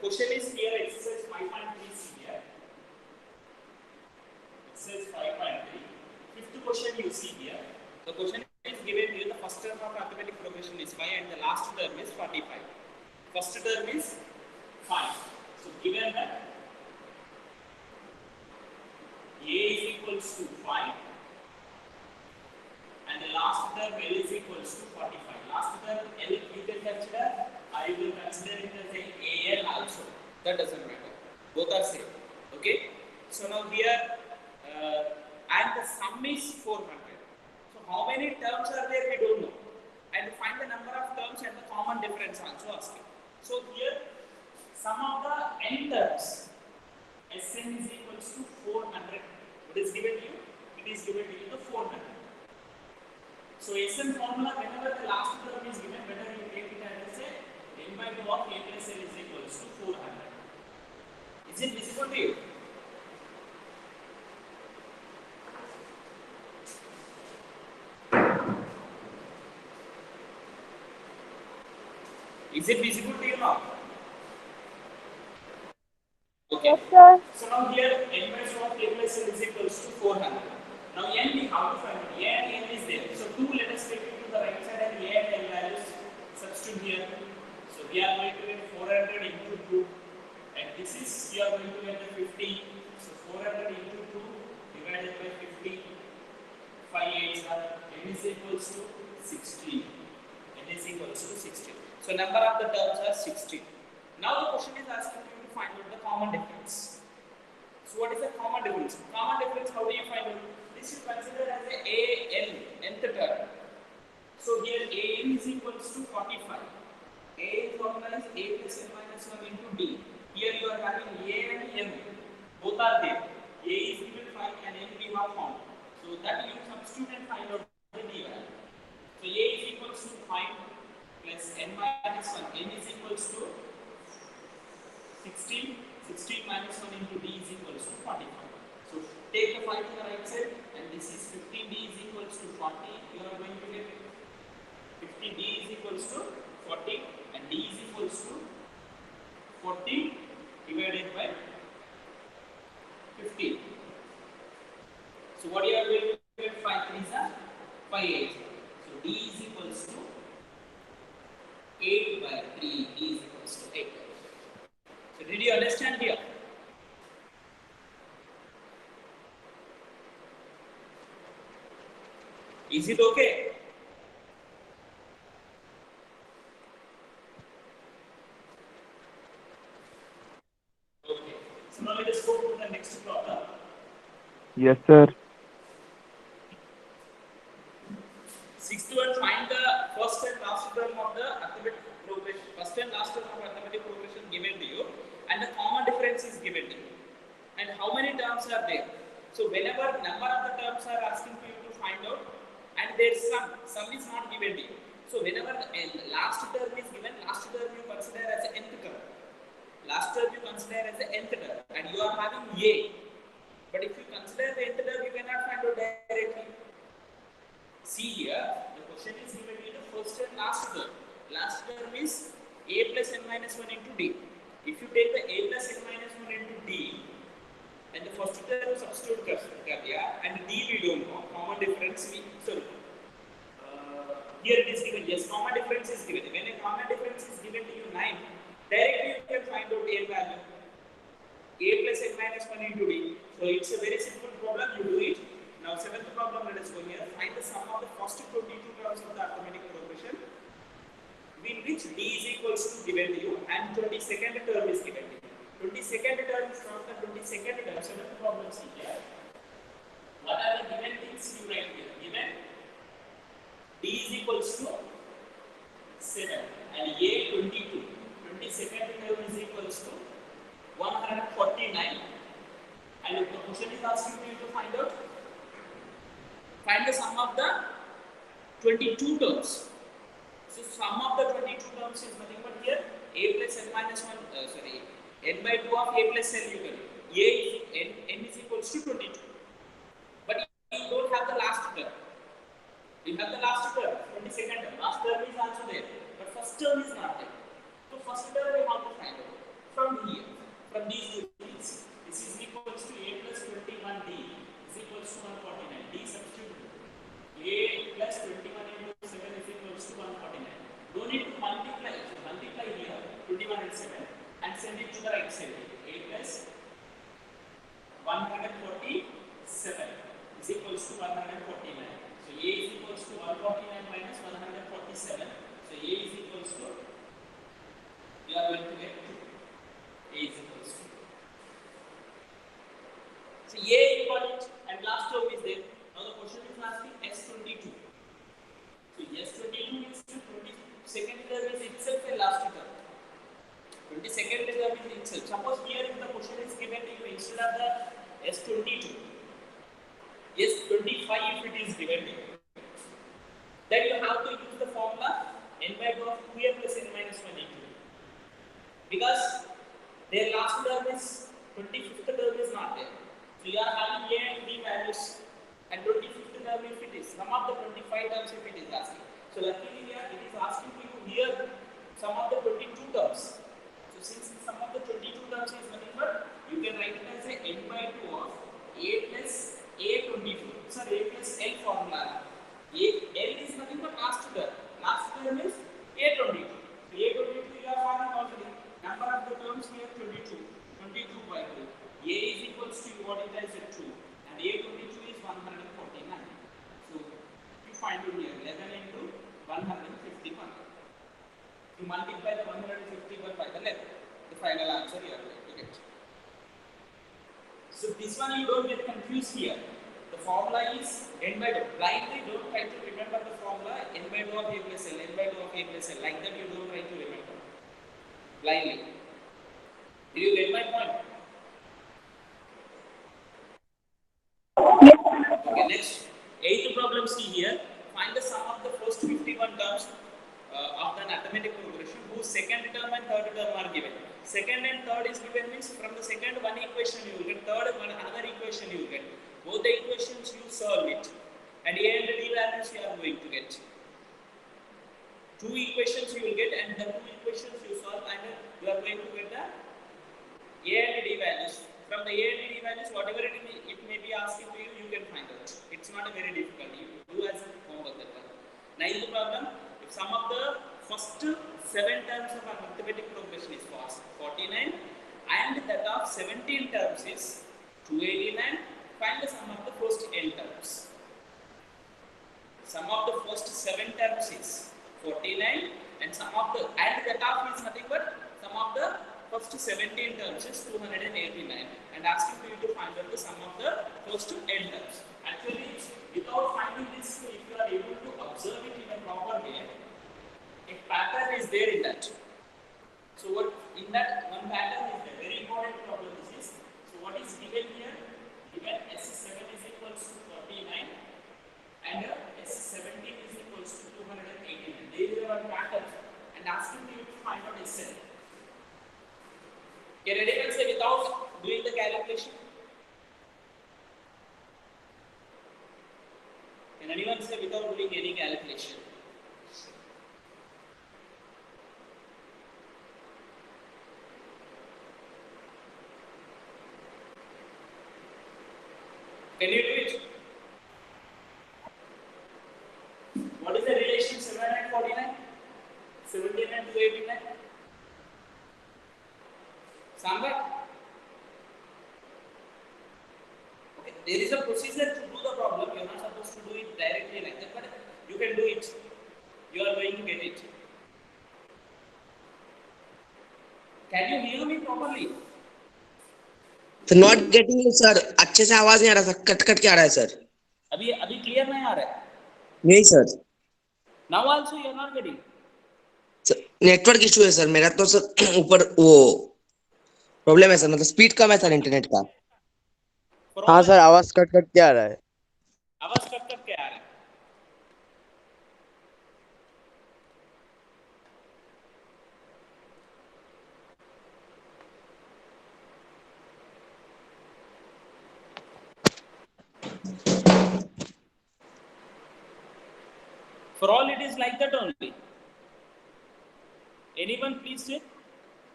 question is here, exercise 5.3 here. Exercise 5.3. Fifth question you see here. The question is given here. The first term of arithmetic progression is 5 and the last term is 45. First term is 5. So given that A is equals to 5 and the last term L is equals to 45. Last term L you can consider, I will consider it as a AL also. That doesn't matter. Both are same. Okay. So now here and the sum is 400. So how many terms are there we don't know. And find the number of terms and the common difference also asking. So here sum of the n terms Sn is equals to 400. What is given to you? It is given to you the 400. So Sn formula, whenever the last term is given, whether you take it as a n by 2 of a plus l is equals to 400. Is it visible to you? Is it visible to you now? Okay. Yes, sir. So now here n by 2 of a plus l is equals to 400. Now n we have to find it. A and n is there. So 2 let us take it to the right side and a and n values substitute here. So we are going to get 400 into 2 and this is we are going to get the 50. So 400 into 2 divided by 50. 5 8s are n is equals to 16. N is equals to 16. So number of the terms are 16. Now the question is asking you to find out the common difference. So what is the common difference? Common difference, how do you find out? This is considered as a AN, nth term. So here AN is equals to 45. A is organized A plus n minus 1 into D. Here you are having A and M. Both are there. A is given 5 and M we have found. So that you substitute and find out the D value. So A is equals to 5 plus n minus 1. N is equals to 16. 16 minus 1 into D is equals to 45. So take the 5 to the right side and this is 15. D is equals to 40. You are going to get 50. D is equals to 40 and D is equals to 40 divided by 15. So what you are going to get? 5 3s are 5 8. So D is equals to 8 by 3. D is equals to 8. So did you understand here? Is it okay? Okay. So now let us go to the next problem. Yes, sir. Sixth one, find the first and last term of the arithmetic progression. First and last term of arithmetic progression given to you, and the common difference is given to you. And how many terms are there? So whenever number of the terms are asking for you to find out, and there is sum is not given to you. So whenever the last term is given, last term you consider as the nth term. Last term you consider as the nth term, and you are having A. But if you consider the nth term, you cannot find out directly. See here, the question is given to you the first and last term. Last term is A plus n minus 1 into D. If you take the A plus n minus 1 into D, and the first term substitute karya, and D we don't know, common difference here it is given, yes, common difference is given. When a common difference is given to you 9, directly you can find out A value. A plus n minus 1 into D. So it's a very simple problem, you do it. Now, seventh problem, let us go here. Find the sum of the first 22 terms of the arithmetic progression, in which D is equals to given to you, and 22nd term is given to you. 22nd term is not the 22nd term. Seventh problem, see here. What are the given things you write here? Given D is equals to 7 and A 22. 22nd term is equals to 149. And if the question is asking you to find out, find the sum of the 22 terms. So sum of the 22 terms is nothing but here A plus n minus 1, n by 2 of A plus n you can. A is n is equals to 22. But you don't have the last term. You have the last term, 22nd term. Last term is also there, but first term is not there. So first term we have to find out. from here, from these two things. This is equals to a plus 21d is equals to 149. D substitute. A plus 21 into 7 is equals to 149. Don't need to multiply. So multiply here 21 and 7 and send it to the right side. A plus 147 is equals to 149. So A is equals to 149 minus 147. So A is equals to, we are going to get 2. A is equals to. So A important and last term is there. Now the question is asking S22. So S22 is the 22nd term is itself a last term. 22nd term is itself. Suppose here if the question is given to you instead of the S22, S25 if it is given to you, then you have to use the formula n by 2 of 2a plus n minus 1 into. Because their last term is 25th term is not there. So you are having a and b values and 25th term if it is, some of the 25 terms if it is asking. So luckily here it is asking you here some of the 22 terms. So since some of the 22 terms is nothing but, you can write it as a n by 2 of a plus a22. So a plus l formula. L is nothing but last term. Last term is a22. So a22 you are finding already. Number of the terms here 22. 22 by 2. A is equals to what it is at 2 and A22 is 149. So you find it here 11 into 151. You multiply the 151 by the 11. The final answer you are going to get. So this one you don't get confused here. The formula is n by 2. Blindly don't try to remember the formula n by 2 of a plus l, n by 2 of a plus l. Like that you don't try to remember. Blindly. Did you get my point? Okay, next, 8th problem, see here. Find the sum of the first 51 terms of the arithmetic progression whose second term and third term are given. Second and third is given means from the second one equation you will get, third one another equation you will get. Both the equations you solve it and A and D values you are going to get. Two equations you will get and the two equations you solve and you are going to get the A and D values. From the A and D values, whatever it may be asking to you, you can find out. It's not a very difficult. You do as a homework that one. Ninth problem, if sum of the first 7 terms of an arithmetic progression is 49 and that of 17 terms is 289, find the sum of the first n terms. Sum of the first 7 terms is 49 and sum of the and that of is nothing but sum of the first 17 terms is 289 and asking for you to find out the sum of the first n terms. Actually, without finding this, if you are able to observe it in a proper way, a pattern is there in that. So what in that one pattern is the very important problem is. So what is given here? Given S7 is equals to 49 and S17 is equals to 289. There is one pattern and asking you to find out S7. Can anyone say without doing the calculation? Can anyone say without doing any calculation? Can you do it? What is the relation 7 and 49? 17 and 289? Sambat? Okay, there is a procedure to do the problem. You are not supposed to do it directly like that, but you can do it. You are going to get it. Can you hear me properly? So not getting you, sir. अच्छे से आवाज नहीं आ रहा sir, cut cut के आ रहा है sir. अभी clear नहीं आ रहा है? नहीं sir. Now also you are not getting. Network issue है सर मेरा तो सर ऊपर वो प्रॉब्लम है सर मतलब स्पीड कम है सर इंटरनेट का. हाँ सर आवाज कट कट के आ रहा है. आवाज कट कट के आ रहा है. For all it is like that only. Anyone please say?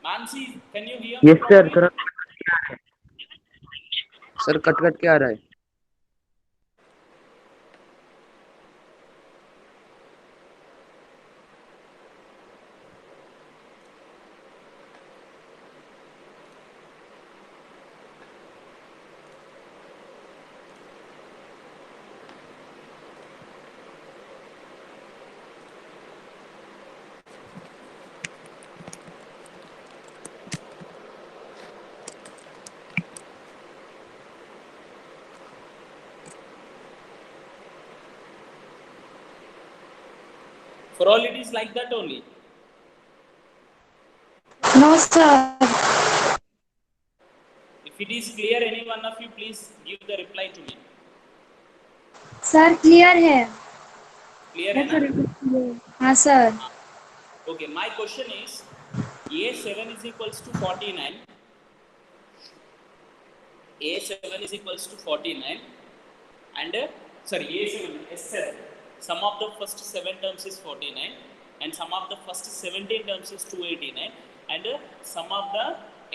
Mansi, can you hear me Yes, sir. properly? Sir cut cut के आ रहा है. For all it is like that only. No, sir. If it is clear, any one of you please give the reply to me. Sir clear है. Clear है ना? हाँ sir. Okay, my question is A7 is equals to 49. A7 is equals to 49 and S7. Sum of the first 7 terms is 49 and sum of the first 17 terms is 289 and sum of the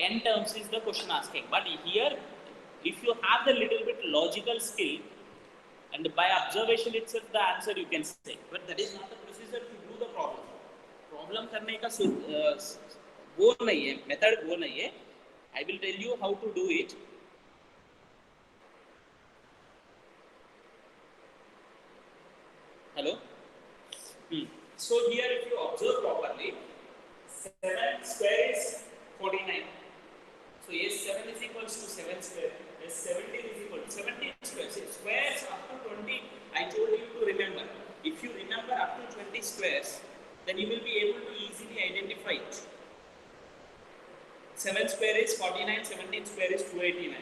n terms is the question asking. But here, if you have the little bit logical skill and by observation itself the answer you can say, but that is not the procedure to do the problem. Problem करने का वो नहीं है, method वो नहीं है. I will tell you how to do it. Hello? So here if you observe properly, 7 square is 49. So S7 is equals to 7 square. S17 is equal to 17 square. So squares up to 20, I told you to remember. If you remember up to 20 squares, then you will be able to easily identify it. 7 square is 49, 17 square is 289.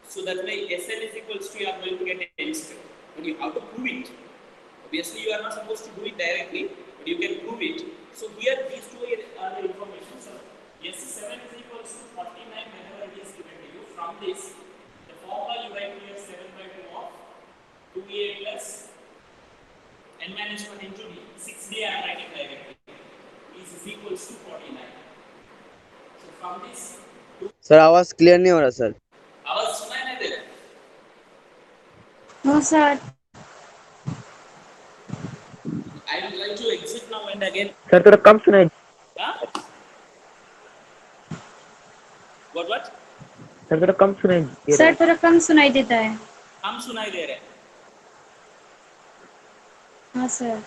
So that way Sn is equals to, you are going to get n square. But you have to prove it. Obviously, you are not supposed to do it directly, but you can prove it. So here, these two are the information. So S7 is equals to 49 whenever it is given to you. From this, the formula you write here 7 by 2 of 2a plus n minus 1 into d. 6d I am writing directly. Is equals to 49. So from this, sir आवाज clear नहीं हो रहा sir. आवाज सुनाई नहीं दे रहा? No, sir. I will try to exit now and again. Sir, थोड़ा कम सुनाई. Huh? What? Sir, थोड़ा कम सुनाई दे रहा सर है. थोड़ा कम सुनाई देता है. हम सुनाई दे रहे हैं. हाँ सर.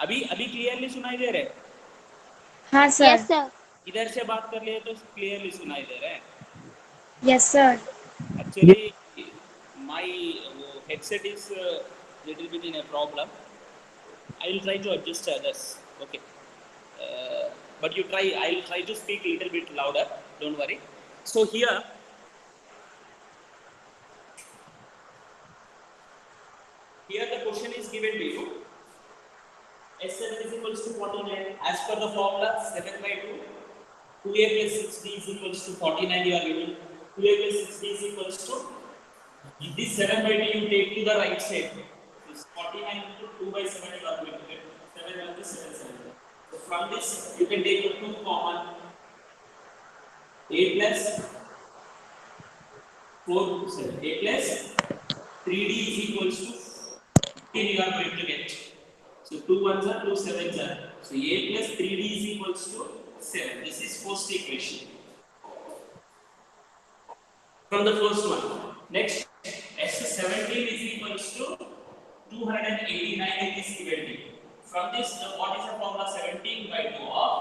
अभी क्लियरली सुनाई दे रहे हैं. हाँ सर. Yes, sir. इधर से बात कर लिए तो क्लियरली सुनाई दे रहे हैं. Yes, sir. Actually, my headset is little bit in a problem. I will try to adjust others. Okay. But you try. I will try to speak little bit louder. Don't worry. So here, the question is given to you. S7 is equals to 49. As per the formula, 7 by 2. 2a plus 6d is equals to 49. You are given. 2a plus 6d is equals to, if this 7 by 2 you take to the right side. This 49 into 2 by 7 you are going to get 7 into 7 7. So from this you can take the 2 common. A plus 4, sorry, a plus 3d is equals to 15 you are going to get. So 2 ones are 2 sevens are. So a plus 3d is equals to 7. This is first equation. From the first one. Next, S17 is equals to 289 in this given to you. From this, what is the formula? 17 by 2 of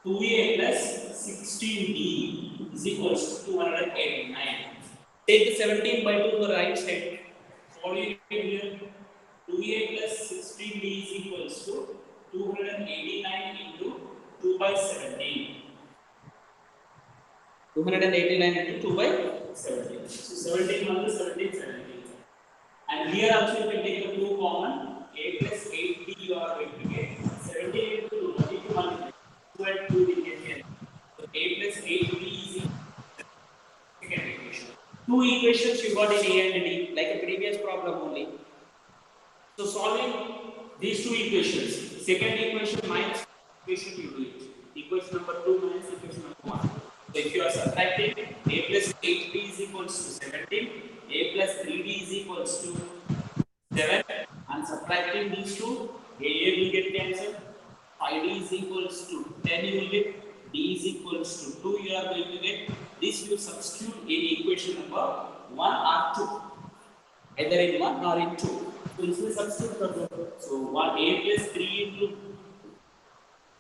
2a plus 16d is equals to 289. Take the 17 by 2 to the right side. So what do you get here? 2a plus 16d is equals to 289 into 2 by 17. 289 into 2 by 17. So 17 1 to 17, 17. And here also you can take the 2 common. A plus 8d you are going to get. 17 into 2, 1 into 1. 2 and 2 will get here. So a plus 8d is second equation. Two equations you got in A and D, like a previous problem only. So solving these two equations, second equation minus equation you do it. Equation number 2 minus equation number 1. So if you are subtracting a plus 8d is equals to 17, a plus 3d is equals to 7, and subtracting these two, a will get cancelled, 5d is equals to 10 you will get, d is equals to 2 you are going to get. This you substitute in equation number 1 or 2, either in 1 or in 2. So this is substitute. So 1 a plus 3 into,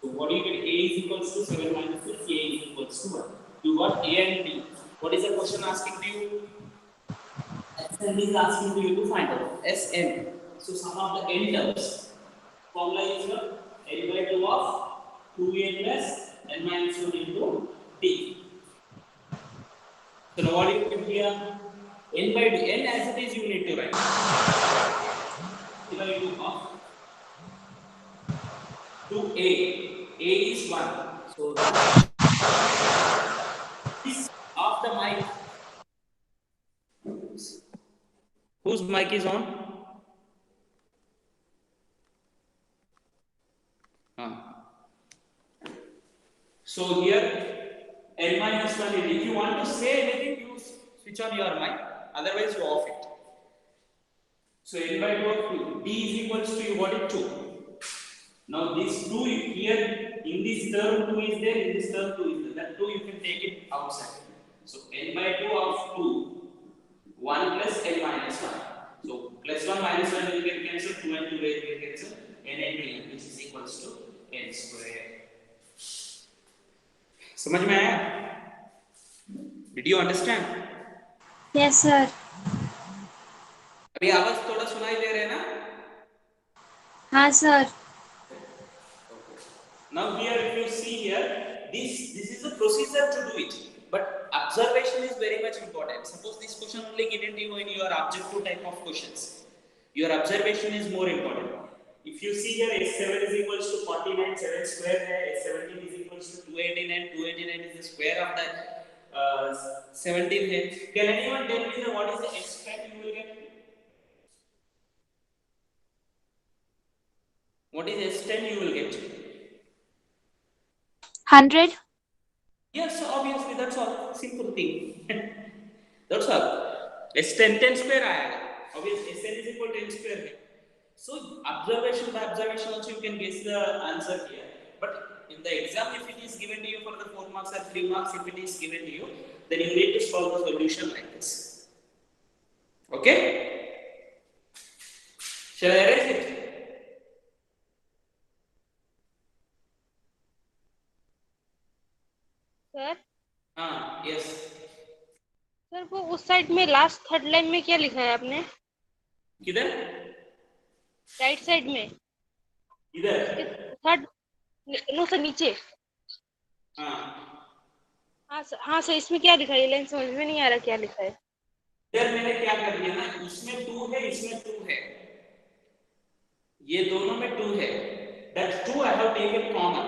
so what do you get? A is equals to 7 minus 6, a is equals to 1. You got a and b. What is the question asking to you? Sn is asking to you to find out Sn. So sum of the n terms. Formula is what? N by 2 of 2a plus n minus 1 into d. So now what do you get here? N by 2, n as it is you need to write. N by 2 of 2a. A is 1. So this of the mic. Whose mic is on? So here n minus 1 is, if you want to say anything, you switch on your mic, otherwise you off it. So n by 2 of 2, d is equals to, you got it 2. Now this 2 here, in this term 2 is there, in this term 2 is there. That 2 you can take it outside. So n by 2 of 2, 1 plus n minus 1. So plus 1 minus 1 will get cancelled, 2 and 2 will get cancelled, n into n, which is equals to n square. समझ में आया? Did you understand? Yes, sir. अभी आवाज थोड़ा सुनाई दे रहे हैं ना? हाँ, sir. Now here, if you see here, this is a procedure to do it, but observation is very much important. Suppose this question only given to you in your objective type of questions, your observation is more important. If you see here, S7 is equals to 49, 7 square है, S17 is equals to 289, 289 is the square of the 17 है. Can anyone tell me what is the S10 you will get? What is S10 you will get? 100. Yes, obviously, that's all. Simple thing. That's all. S10 10 square आएगा. Obviously, Sn is equal to 10 square है. So observation by observation also you can guess the answer here. But in the exam, if it is given to you for the 4 marks or 3 marks, if it is given to you, then you need to solve the solution like this. Okay? Shall I erase it? Sir Yes. Sir वो उस side में last third line में क्या लिखा है आपने? किधर? Right side में इधर. थर्ड, नो सर नीचे. हाँ सर इसमें क्या लिखा है? ये लाइन समझ में नहीं आ रहा क्या लिखा है. इधर मैंने क्या कर दिया ना, इसमें 2 है, इसमें 2 है, ये दोनों में 2 है. That 2 I have taken common.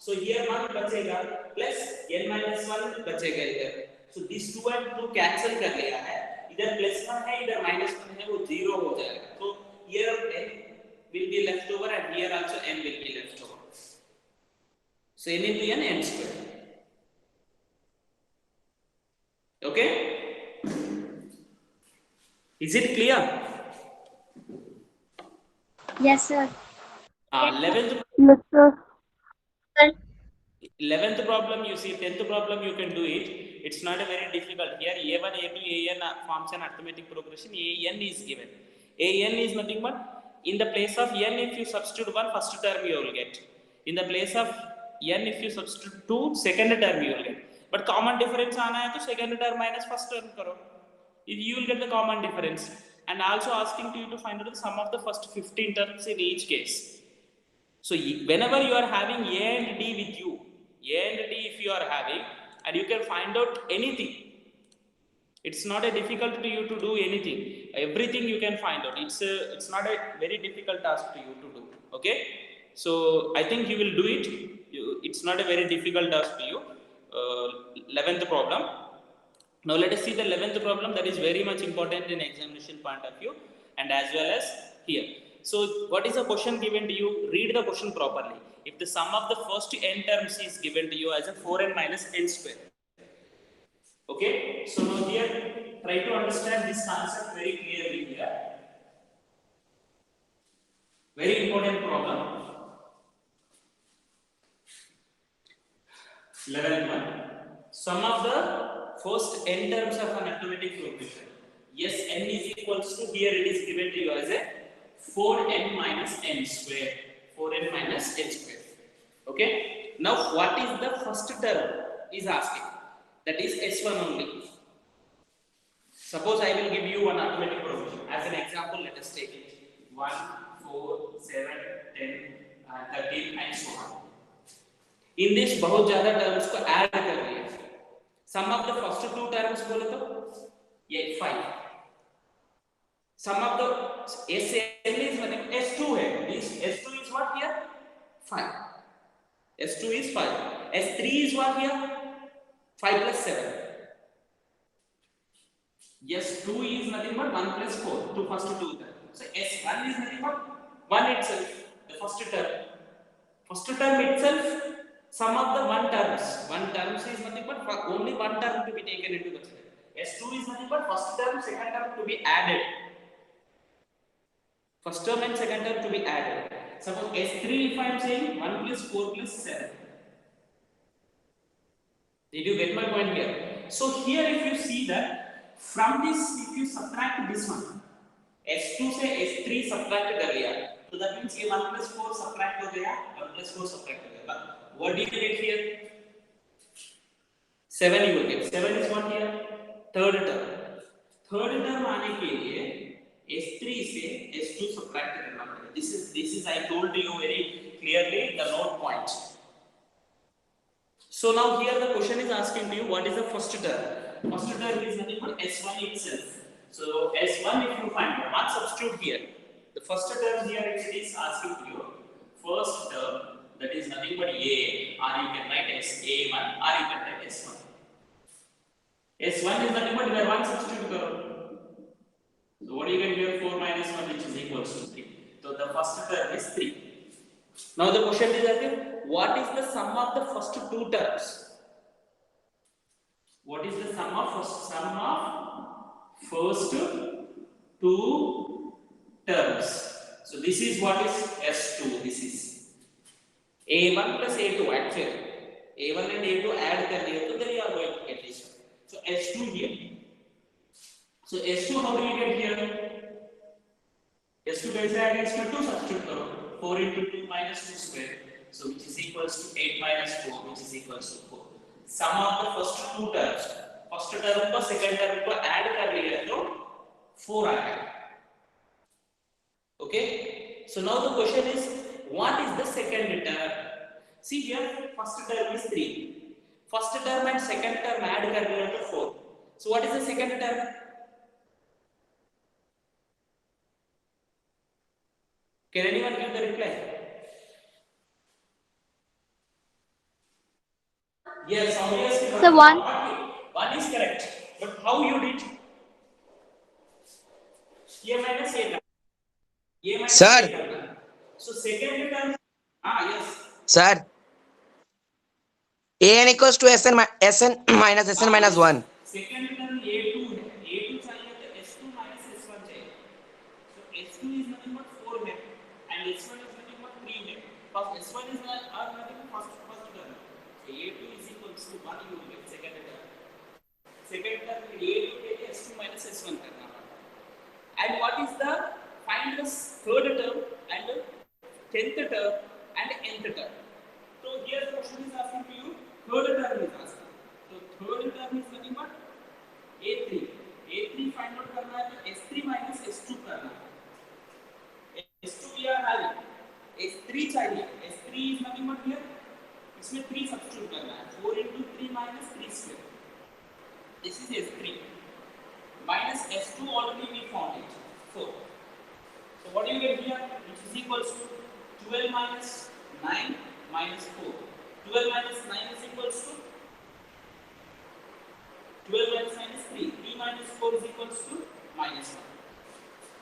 So here 1 बचेगा plus n minus 1 बचेगा इधर. So this 2 and 2 cancel कर लिया है. इधर plus 1 है, इधर minus 1 है, वो 0 हो जाएगा. So here n will be left over and here also n will be left over. So n into n, n square. Okay? Is it clear? Yes, sir. 11th Yes, sir. 11th problem you see, 10th problem you can do it. It's not a very difficult. Here A1, A2, AN forms an arithmetic progression. AN is given. AN is nothing but in the place of n if you substitute 1, first term you will get. In the place of n if you substitute 2, second term you will get. But common difference आना है तो second term minus first term करो. You will get the common difference. And also asking to you to find out the sum of the first 15 terms in each case. So whenever you are having A and D with you, A and D if you are having, and you can find out anything. It's not a difficult to you to do anything. Everything you can find out. It's not a very difficult task to you to do. Okay? So I think you will do it. It's not a very difficult task to you. 11th problem. Now let us see the 11th problem that is very much important in examination point of view and as well as here. So what is the question given to you? Read the question properly. if the sum of the first n terms is given to you as a 4n minus n square. Okay, so now here try to understand this concept very clearly here. Very important problem. 11th one. Sum of the first n terms of an arithmetic progression. Yes, n is equals to, here it is given to you as a 4n minus n square. 4n minus n square. Okay. Now what is the first term is asking. That is S1 only. Suppose I will give you one arithmetic progression. As an example, let us take it. 1, 4, 7, 10, 13 and so on. In this बहुत ज़्यादा terms को add कर लिया. Sum of the first two terms बोले तो ये 5. Sum of the SN is मतलब S2 है. This S2 is what here? 5. S2 is 5. S3 is what here? 5 plus 7. Yes, 2 is nothing but 1 plus 4. Two first two terms. So S1 is nothing but 1 itself. The first term. First term itself. Sum of the one terms is nothing but only one term to be taken into consideration. S2 is nothing but first term, second term to be added. First term and second term to be added. Suppose S3 if I am saying 1 plus 4 plus 7. Did you get my point here? So here if you see that from this if you subtract this one, S2 से S3 subtract कर लिया, so that means ये 1 plus 4 subtract हो गया, 1 plus 4 subtract हो गया. What do you get here? 7 you will get. 7 is what here? Third term. Third term आने के लिए S3 से S2 subtract करना पड़ेगा. This is I told you very clearly the note point. So now here the question is asking you what is the first term? First term is nothing but S1 itself. So S1 if you find one substitute here. The first term here it is asking you first term. That is nothing but A, or you can write as A1, or you can write S1. S1 is nothing but where one substitute karo. So what do you get here? 4 minus 1 which is equals to 3. So the first term is 3. Now the question is asking, what is the sum of the first two terms? What is the sum of first two terms? So this is what is S2. This is A1 plus A2 actually. A1 and A2 add कर दिया तो then you are going to get this one. So S2 here. So S2 how do you get here? S2 कैसे आएगा? इसमें 2 substitute करो. 4 into 2 minus 2 square. So which is equals to 8 minus 4 which is equals to 4. Sum of the first two terms. First term को second term को add कर लिया तो 4 आएगा. Okay. So now the question is, what is the second term? See here, first term is 3. First term and second term add kar liya to 4. So what is the second term? Can anyone give the reply? Yes, obviously. The one. One is correct. But how you did? A minus A. A minus Sir. A. So second term, yes. Sir, an equals to Sn minus Sn minus 1. Second term A2 है. A2 चाहिए तो S2 minus S1 चाहिए. So S2 is nothing but 4 है and S1 is nothing but 3 है. First S1 is nothing but first term. So A2 is equals to 1 you will get second term. Second term A2 के लिए S2 minus S1 करना पड़ता. And what is the find the third term and 10th term and nth term. So here the question is asking to you, third term is asking. So third term is nothing but A3. A3 find out करना है तो S3 minus S2 करना है. S2 we are having. S3 चाहिए. S3 is nothing but here. इसमें 3 substitute करना है. 4 into 3 minus 3 square. This is S3. Minus S2 already we found it. 4. So what do you get here? Which is equals to 12 minus 9 minus 4. 12 minus 9 is equals to 12 minus 9 is 3. 3 minus 4 is equals to minus 1.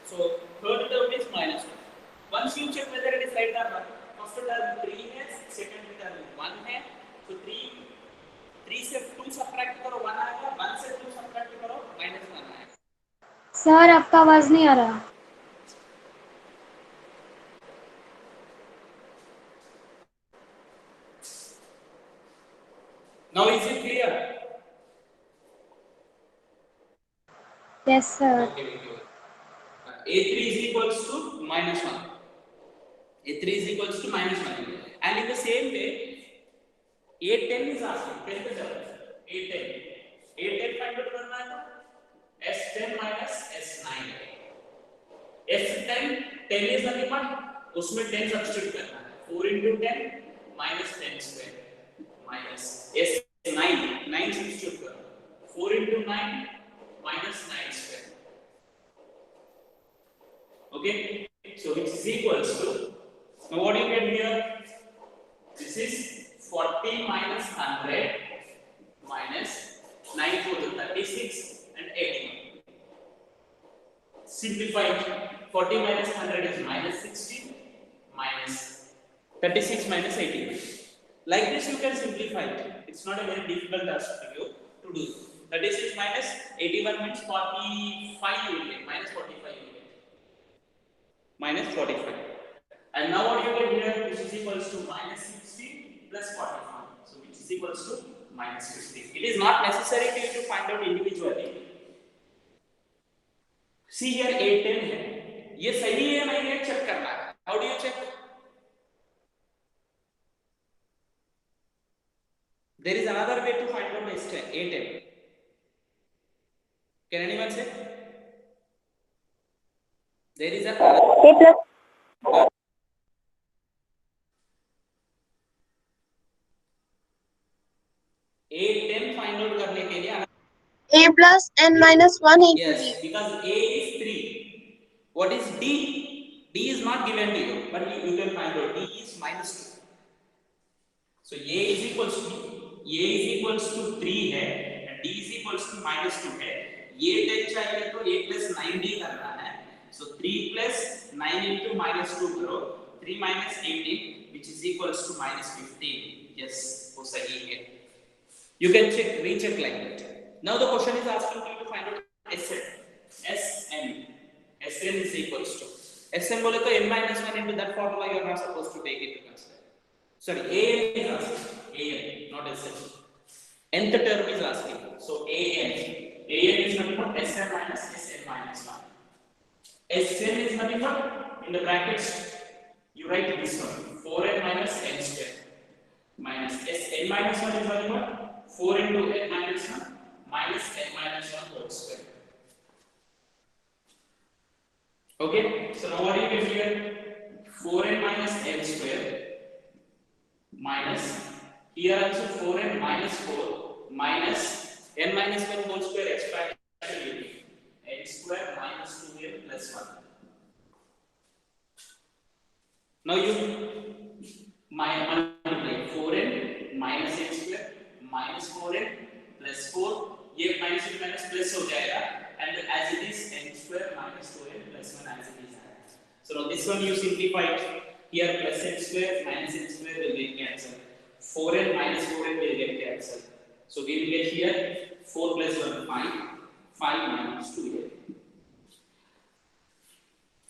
So third term is minus 1. Once you check whether it is right or wrong, first term 3 है, से 2 subtract करो 1 आएगा, 1 से 2 subtract करो -1 आएगा। Sir आपका आवाज नहीं आ रहा। Now is it clear? Yes sir. Okay, okay. A3 is equals to -1. A3 is equals to -1. And in the same way, A10 is asking, A10. A10 find out करना है तो S10 minus S9. S10, 10 is nothing but उसमें 10 substitute करना है। 4 into 10 minus 10 square minus S9, 9 substitute करो। 4 into 9 minus 9 square. Okay, so which is equals to, now what do you get here? This is 40 minus 100 minus 9 4 to 36 and 81. Simplify. 40 minus 100 is minus 60 minus 36 minus 18. Like this you can simplify it. It's not a very difficult task for you to do. 36 minus 81 means 45 you will get, minus 45 you will get. Minus 45. And now what you get here, which is equals to minus 60 plus 45. So which is equals to minus 50. It is not necessary for you to find out individually. See here A10 है, ये सही है नहीं है check करना है. How do you check? There is another way to find out A10. Can anyone say? There is a A plus A10 find out करने के लिए A plus n minus 1 equals yes, because A is 3. What is D? D is not given to you, but you can find out. D is minus 2. So A is equals to 3 है and D is equals to minus 2 है. ये 10 चाहिए तो A plus 9D करना है. So 3 plus 9 into minus 2 करो. 3 minus 18 which is equals to minus 15. Yes, वो सही है. You can check, recheck like that. Now the question is asking you to find out Sn. Sn is equals to. Sn बोले तो n minus 1 into that formula you are not supposed to take it to consider. Sorry, An is asking. An, not Sn. Nth term is asking. So An is nothing but Sn minus Sn minus 1. Sn is nothing but in the brackets you write this one 4n minus n square minus Sn minus 1 is nothing but 4 into n minus 1 minus n minus 1 whole square. Okay, so now what do you get here? 4n minus n square minus here also 4n minus 4 minus n minus 1 whole square expansion n square minus 2n plus 1. Now you multiply 4n minus n square minus 4n plus 4 ये minus plus हो जाएगा and as it is n square minus 2n plus 1 as it is. So now this one you simplify it. Here plus n square minus n square will get cancelled. 4n minus 4n will get cancelled. So we will get here 4 plus 1 5 minus 2n.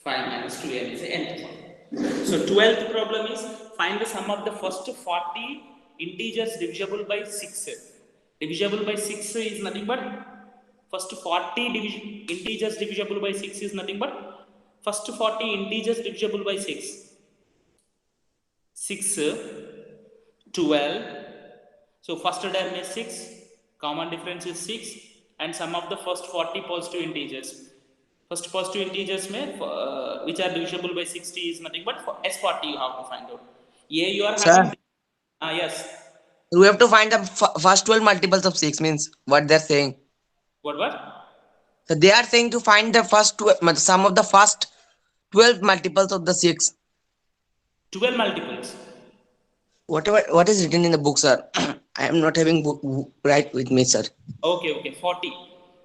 5 minus 2n is the nth one. So 12th problem is find the sum of the first 40 integers divisible by 6. Divisible by 6 is nothing but first 40 integers divisible by 6 is nothing but first 40 integers divisible by 6. 6, 12. So first term is 6, common difference is 6 and sum of the first 40 positive integers. First positive integers में which are divisible by 60 is nothing but for S40 you have to find out. Yeah, you are Sir? having yes. We have to find the first 12 multiples of 6 means what they're saying. What? So they are saying to find the first sum of the first 12 multiples of the 6. 12 multiples. What is written in the book, sir? I am not having book right with me, sir. Okay, 40.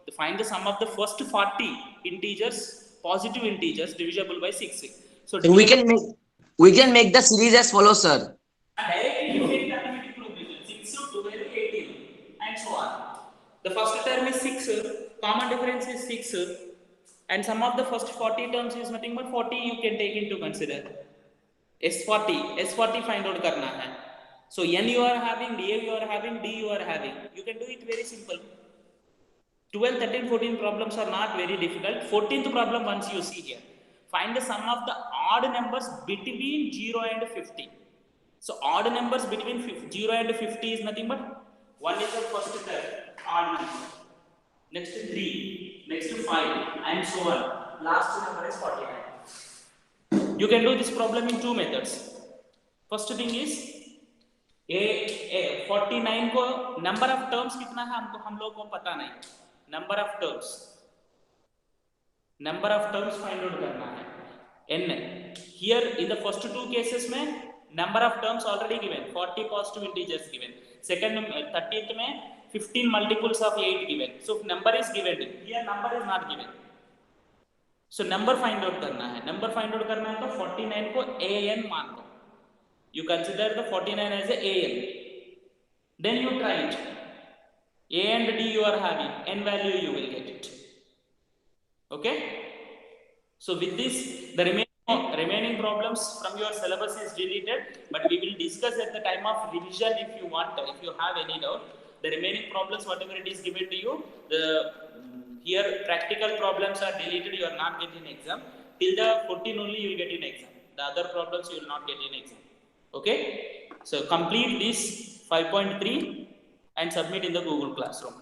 To find the sum of the first 40 integers, positive integers divisible by 6. So we can make the series as follows, sir. directly you take the arithmetic progression 6 to 12 18 and The first term is 6, common difference is 6, and sum of the first 40 terms is nothing but 40 you can take into consider. S40 find out karna hai. So N you are having, DA you are having, D you are having. You can do it very simple. 12, 13, 14 problems are not very difficult. 14th problem once you see here. Find the sum of the odd numbers between 0 and 50. So odd numbers between 0 and 50 is nothing but 1 is the first term, odd number. Next 3, next 5, and so on. Last number is 49. You can do this problem in two methods. First thing is A 49 को number of terms कितना है हम लोग को पता नहीं. Number of terms find out करना है. N. Here in the first two cases में number of terms already given, 40 positive integers given. Second 30th में 15 multiples of 8 given. So number is given. Here number is not given. So number find out करना है. Number find out करना है तो 49 को AN मान लो. You consider the 49 as a AN. Then you try it. A and D you are having, N value you will get it. Okay? So with this, the remaining problems from your syllabus is deleted, but we will discuss at the time of revision if you want, if you have any doubt. The remaining problems, whatever it is given to you, here practical problems are deleted, you are not getting exam. Till the 14 only you will get in exam. The other problems you will not get in exam. Okay? So complete this 5.3 and submit in the Google Classroom.